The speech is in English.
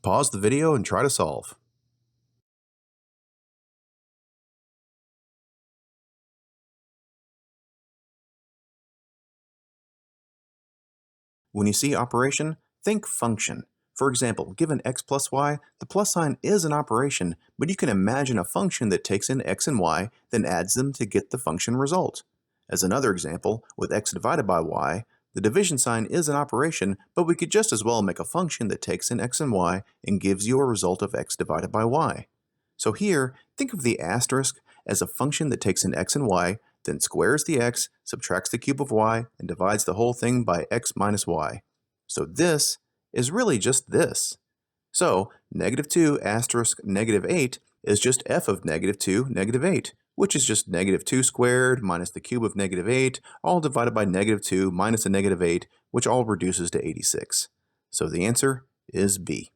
Pause the video and try to solve. When you see operation, think function. For example, given x plus y, the plus sign is an operation, but you can imagine a function that takes in x and y, then adds them to get the function result. As another example, with x divided by y, the division sign is an operation, but we could just as well make a function that takes in x and y and gives you a result of x divided by y. So here, think of the asterisk as a function that takes in x and y, then squares the x, subtracts the cube of y, and divides the whole thing by x minus y. So this is really just this. So negative 2 asterisk negative 8 is just f of negative 2 negative 8, which is just negative 2 squared minus the cube of negative 8, all divided by negative 2 minus a negative 8, which all reduces to 86. So the answer is B.